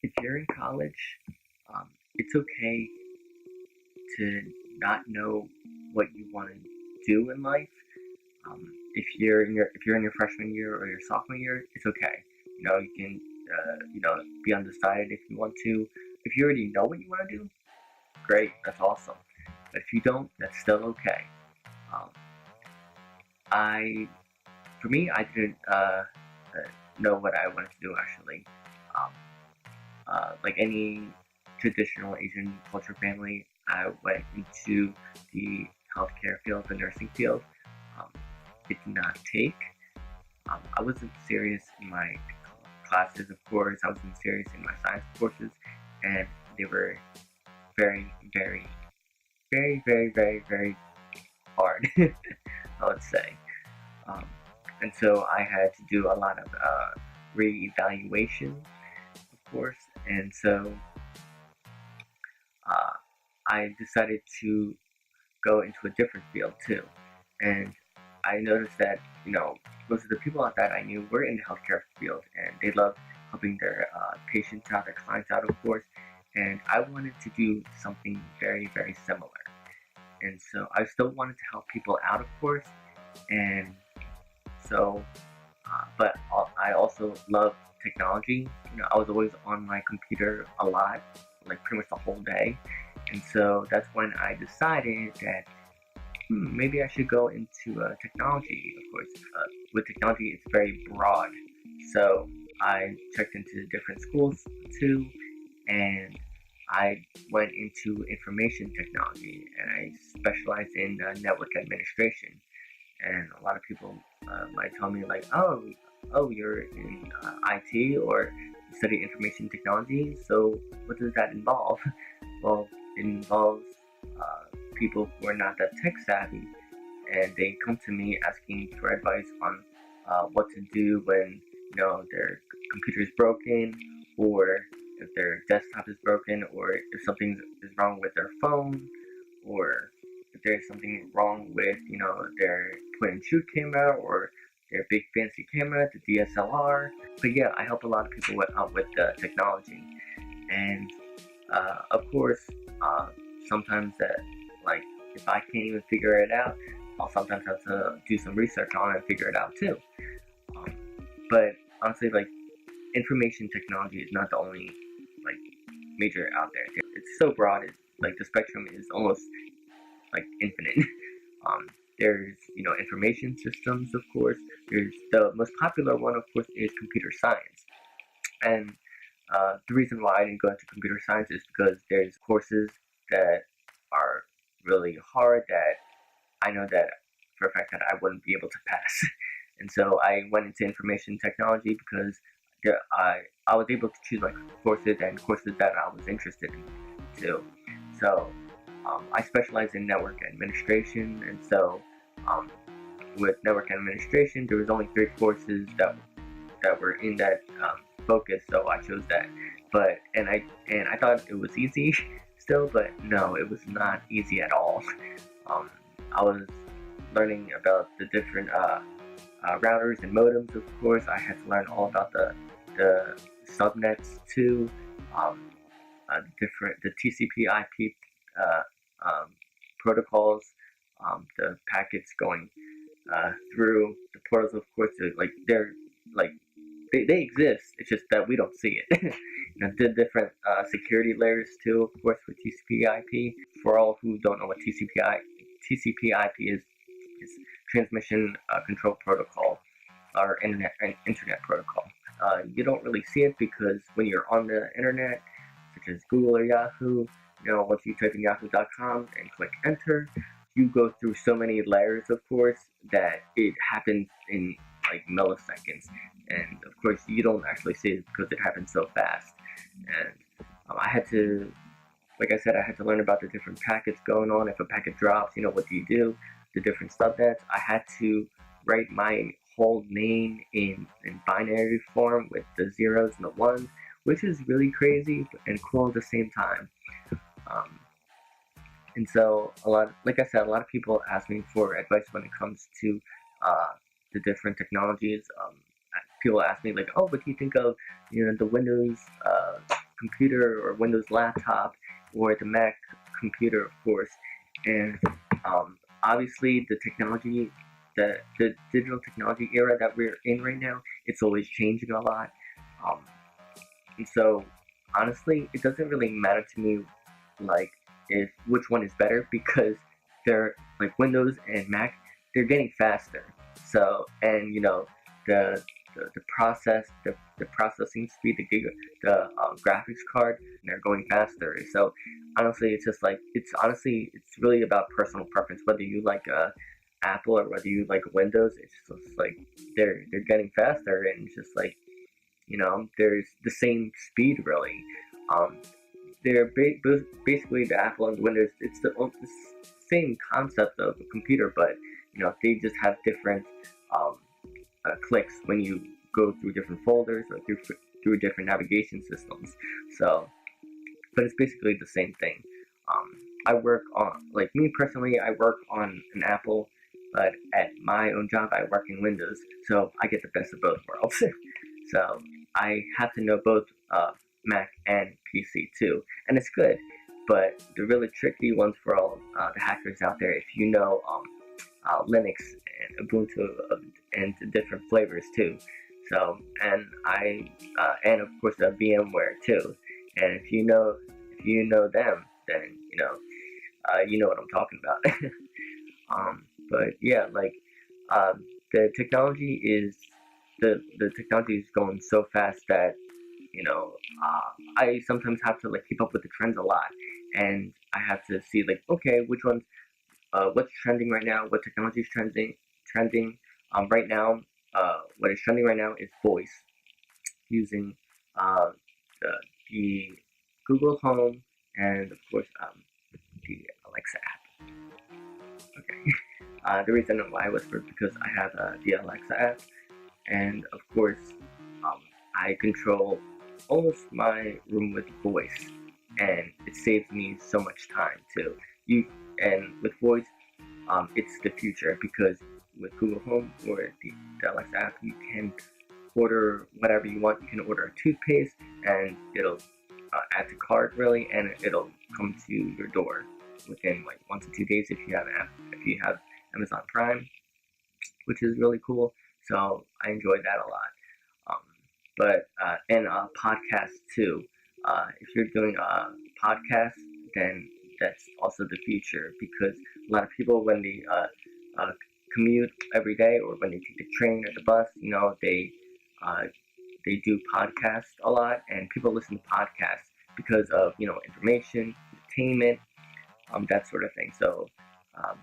if you're in college, it's okay to not know what you want to do in life. If you're in your freshman year or your sophomore year, it's okay. You can be undecided if you want to. If you already know what you want to do, great, that's awesome. But if you don't, that's still okay. Um, I For me, I didn't know what I wanted to do actually. Um, like any traditional Asian culture family, I went into the healthcare field, the nursing field. Um, it did not take. I wasn't serious in my classes, of course. I wasn't serious in my science courses, and they were very, very, very, very, very, very hard. I would say. Um, and so I had to do a lot of re-evaluation, of course. And so uh, I decided to go into a different field too. And I noticed that, most of the people that I knew were in the healthcare field and they loved helping their patients out, their clients out, of course. And I wanted to do something very, very similar. And so I still wanted to help people out, of course. And so, but I also love technology. I was always on my computer a lot, like pretty much the whole day. And so that's when I decided that maybe I should go into technology. Of course, with technology, it's very broad. So I checked into different schools too, and I went into information technology, and I specialized in network administration. And a lot of people might tell me like, oh, you're in IT or you study information technology. So what does that involve? Well, it involves people who are not that tech savvy, and they come to me asking for advice on what to do when their computer is broken, or if their desktop is broken, or if something is wrong with their phone, or if there's something wrong with their point and shoot camera or their big fancy camera, the DSLR. But yeah, I help a lot of people out with technology, and of course, uh, sometimes that like if I can't even figure it out, I'll sometimes have to do some research on it and figure it out too. Um, but honestly, like information technology is not the only like major out there. It's so broad. It's like the spectrum is almost like infinite. Um, there's information systems, of course. There's the most popular one, of course, is computer science. And the reason why I didn't go into computer science is because there's courses that are really hard that I know that for a fact that I wouldn't be able to pass. And so I went into information technology because I was able to choose my courses and courses that I was interested in too. So I specialize in network administration, and so um, with network administration, there was only 3 courses that were in that focus, so I chose that. But and I thought it was easy still, but no, it was not easy at all. Um, I was learning about the different routers and modems. Of course, I had to learn all about the subnets too, um, the TCP/IP uh, protocols, the packets going through the portals. Of course, like like they exist. It's just that we don't see it. The different security layers too, of course, with TCP/IP. For all who don't know what TCP/IP is transmission control protocol or internet protocol. You don't really see it because when you're on the internet, such as Google or Yahoo, once you type in yahoo.com and click enter, you go through so many layers, of course, that it happens in like milliseconds. And of course, you don't actually see it because it happens so fast. And I had to, like I said, I had to learn about the different packets going on. If a packet drops, what do you do? The different subnets. I had to write my whole name in binary form with the zeros and the ones, which is really crazy and cool at the same time. Um, and so like I said, a lot of people ask me for advice when it comes to uh, the different technologies. People ask me like, oh, what do you think of the Windows computer or Windows laptop or the Mac computer, of course. And obviously, the digital technology era that we're in right now, it's always changing a lot. Um, and so, honestly, it doesn't really matter to me, like, if which one is better, because they're like Windows and Mac, they're getting faster. So, and the the processing speed, the graphics card, and they're going faster. So honestly, it's really about personal preference, whether you like Apple or whether you like Windows. It's just like they're getting faster, and it's just like there's the same speed really. Um, basically the Apple and Windows. It's the same concept of a computer, but they just have different um, clicks when you go through different folders or through different navigation systems. So, but it's basically the same thing. I work on, like me personally, I work on an Apple, but at my own job, I work in Windows, so I get the best of both worlds. So I have to know both Mac and PC too, and it's good. But the really tricky ones for all the hackers out there, if you know Linux and Ubuntu and different flavors too. So and of course VMware too. And if you know them, then you know what I'm talking about. But yeah, like the technology is the technology is going so fast that I sometimes have to like keep up with the trends a lot, and I have to see like okay which ones what's trending right now, what technology is trending right now. What is trending right now is voice using uh, the, the Google Home and of course the Alexa app. Okay. The reason why was because I have the Alexa app, and of course um, I control almost my room with voice, and it saves me so much time too. You and with voice, it's the future because with Google Home or the Alexa app, you can order whatever you want. You can order a toothpaste, and it'll add to cart really, and it'll come to your door within like 1 to 2 days if you have Amazon Prime, which is really cool. So I enjoyed that a lot. Um, but and podcasts too. If you're doing a podcast, then that's also the future because a lot of people when they uh, commute every day or when they take the train or the bus, uh, they do podcasts a lot, and people listen to podcasts because of information, entertainment, that sort of thing. So, um,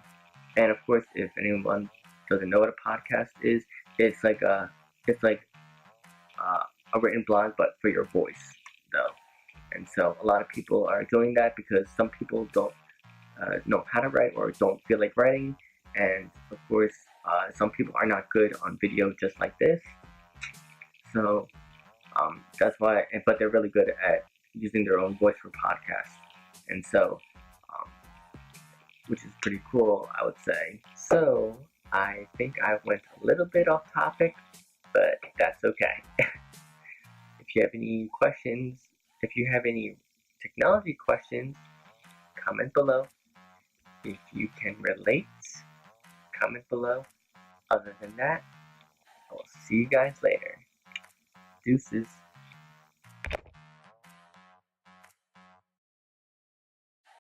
and of course, if anyone doesn't know what a podcast is, it's like uh, a written blog, but for your voice, though. And so a lot of people are doing that because some people don't know how to write or don't feel like writing, and of course, some people are not good on video just like this. So that's why, but they're really good at using their own voice for podcasts, and so um, which is pretty cool, I would say. So I think I went a little bit off topic, but that's okay. If you have any questions, if you have any technology questions, comment below. If you can relate, comment below. Other than that, I will see you guys later. Deuces.